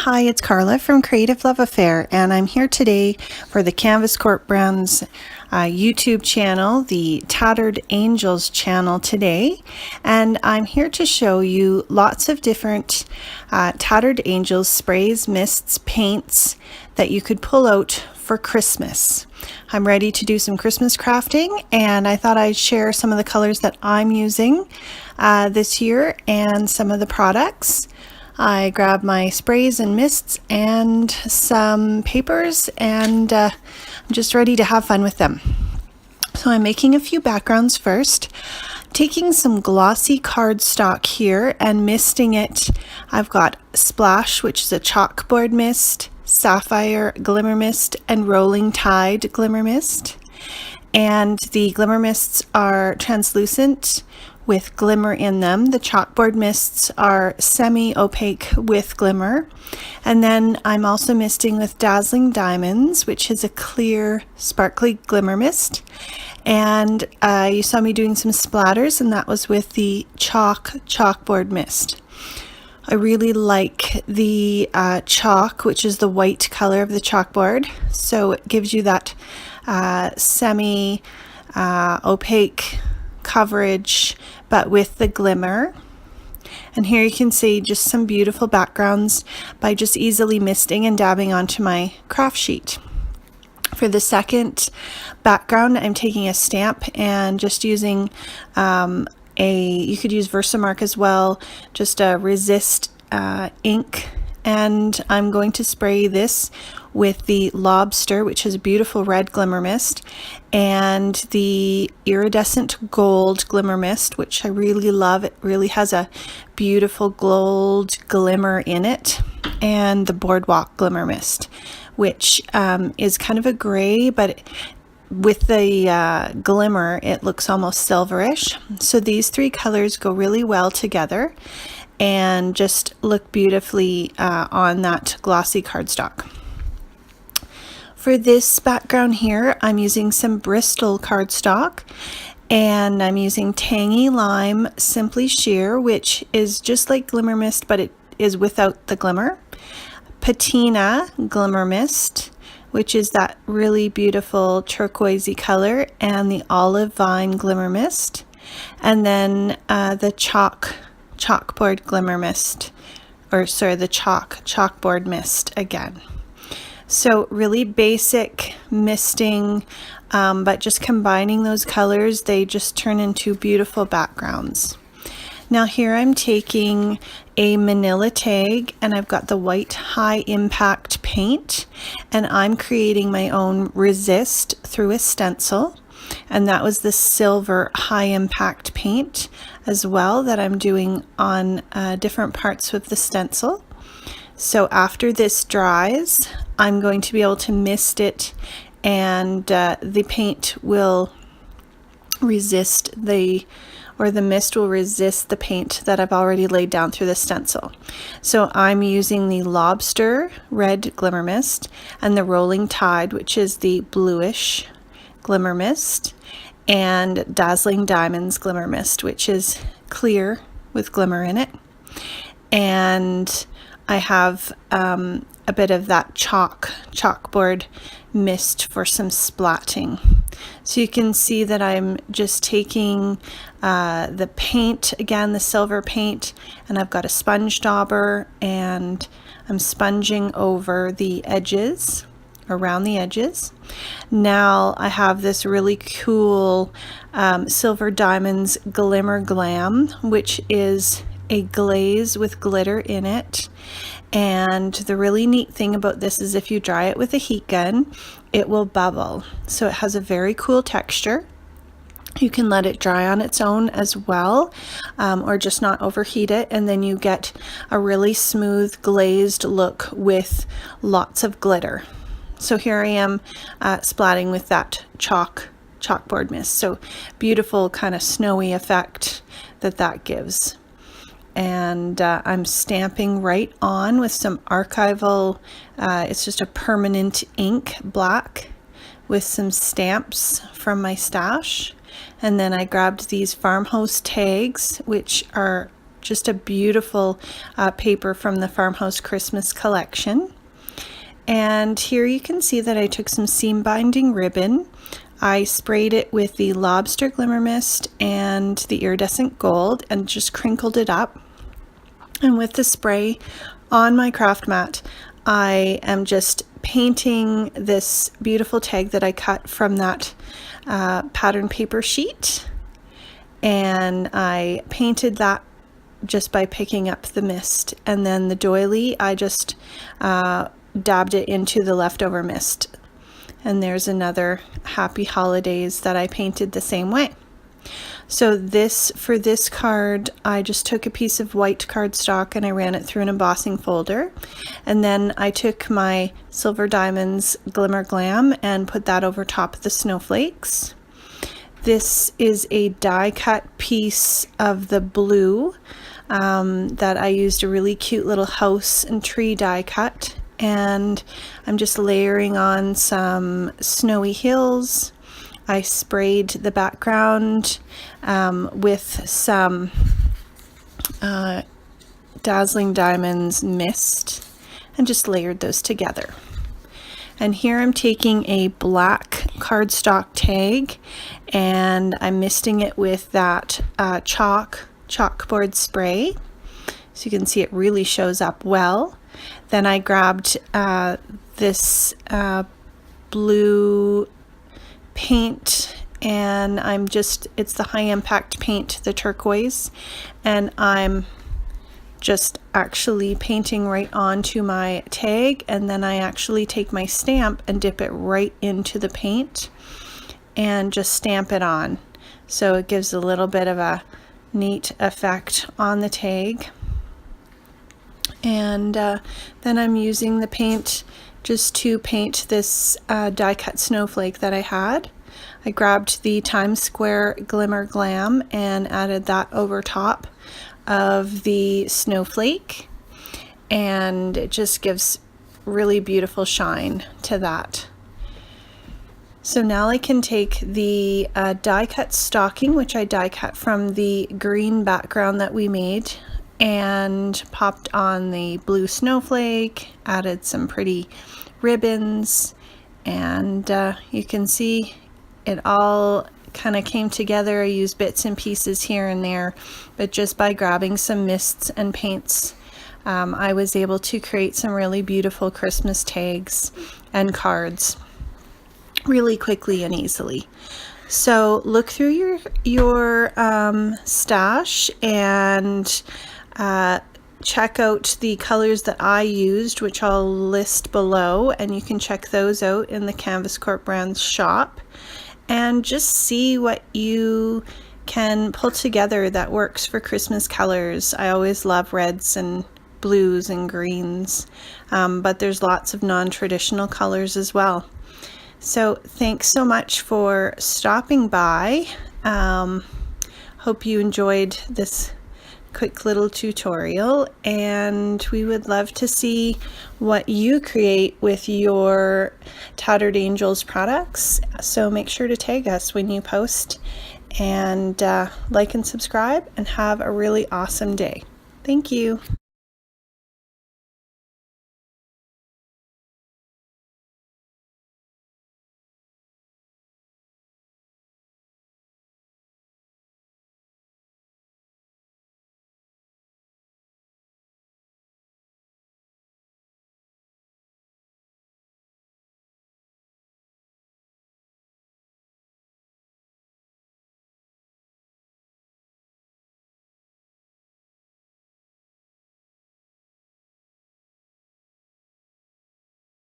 Hi, it's Karla from Creative Love Affair, and I'm here today for the Canvas Corp Brand's YouTube channel, the Tattered Angels channel today, and I'm here to show you lots of different Tattered Angels sprays, mists, paints that you could pull out for Christmas. I'm ready to do some Christmas crafting, and I thought I'd share some of the colors that I'm using this year and some of the products. I grabbed my sprays and mists and some papers, and I'm just ready to have fun with them. So I'm making a few backgrounds first, taking some glossy cardstock here and misting it. I've got Splash, which is a chalkboard mist, Sapphire Glimmer Mist, and Rolling Tide Glimmer Mist. And the Glimmer Mists are translucent with glimmer in them. The chalkboard mists are semi-opaque with glimmer. And then I'm also misting with Dazzling Diamonds, which is a clear, sparkly glimmer mist. And you saw me doing some splatters, and that was with the chalkboard mist. I really like the chalk, which is the white color of the chalkboard. So it gives you that semi-opaque coverage, but with the glimmer. And here you can see just some beautiful backgrounds by just easily misting and dabbing onto my craft sheet. For the second background, I'm taking a stamp and just using you could use Versamark as well, just a resist ink, and I'm going to spray this with the Lobster, which is a beautiful red glimmer mist, and the Iridescent gold glimmer mist, which I really love. It really has a beautiful gold glimmer in it, and the Boardwalk glimmer mist, which is kind of a gray, but with the glimmer it looks almost silverish. So these three colors go really well together and just look beautifully on that glossy cardstock. For this background here, I'm using some Bristol cardstock, and I'm using Tangy Lime Simply Sheer, which is just like Glimmer Mist, but it is without the glimmer. Patina Glimmer Mist, which is that really beautiful turquoisey color, and the Olive Vine Glimmer Mist, and then the Chalkboard Glimmer Mist, or sorry, the Chalkboard Mist again. So really basic misting, but just combining those colors, they just turn into beautiful backgrounds. Now here I'm taking a manila tag, and I've got the white high impact paint, and I'm creating my own resist through a stencil, and that was the silver high impact paint as well that I'm doing on different parts of the stencil. So after this dries, I'm going to be able to mist it, and the paint will resist the mist will resist the paint that I've already laid down through the stencil. So I'm using the Lobster red glimmer mist and the Rolling Tide, which is the bluish glimmer mist, and Dazzling Diamonds glimmer mist, which is clear with glimmer in it. And I have a bit of that chalkboard mist for some splatting. So you can see that I'm just taking the paint, again the silver paint, and I've got a sponge dauber, and I'm sponging over the edges, around the edges. Now I have this really cool Silver Diamonds Glimmer Glam, which is a glaze with glitter in it. And the really neat thing about this is if you dry it with a heat gun, it will bubble. So it has a very cool texture. You can let it dry on its own as well, or just not overheat it, and then you get a really smooth glazed look with lots of glitter. So here I am splatting with that chalkboard mist. So beautiful kind of snowy effect that gives. And I'm stamping right on with some archival, it's just a permanent ink black with some stamps from my stash. And then I grabbed these Farmhouse tags, which are just a beautiful paper from the Farmhouse Christmas collection. And here you can see that I took some seam binding ribbon. I sprayed it with the Lobster Glimmer Mist and the Iridescent Gold and just crinkled it up. And with the spray on my craft mat, I am just painting this beautiful tag that I cut from that pattern paper sheet. And I painted that just by picking up the mist. And then the doily, I just dabbed it into the leftover mist. And there's another Happy Holidays that I painted the same way. So for this card, I just took a piece of white cardstock and I ran it through an embossing folder. And then I took my Silver Diamonds Glimmer Glam and put that over top of the snowflakes. This is a die cut piece of the blue that I used a really cute little house and tree die cut. And I'm just layering on some snowy hills. I sprayed the background with some Dazzling Diamonds mist and just layered those together. And here I'm taking a black cardstock tag and I'm misting it with that chalkboard spray. So you can see it really shows up well. Then I grabbed this blue paint and it's the high impact paint, the turquoise, and I'm just actually painting right onto my tag, and then I actually take my stamp and dip it right into the paint and just stamp it on. So it gives a little bit of a neat effect on the tag. And then I'm using the paint just to paint this die cut snowflake that I had. I grabbed the Times Square Glimmer Glam and added that over top of the snowflake, and it just gives really beautiful shine to that. So now I can take the die cut stocking, which I die cut from the green background that we made, and popped on the blue snowflake, added some pretty ribbons, and you can see it all kind of came together. I used bits and pieces here and there, but just by grabbing some mists and paints, I was able to create some really beautiful Christmas tags and cards really quickly and easily. So look through your stash and check out the colors that I used, which I'll list below, and you can check those out in the Canvas Corp Brands shop and just see what you can pull together that works for Christmas colors. I always love reds and blues and greens, but there's lots of non-traditional colors as well. So thanks so much for stopping by. Hope you enjoyed this quick little tutorial, and we would love to see what you create with your Tattered Angels products. So make sure to tag us when you post, and like and subscribe, and have a really awesome day. Thank you.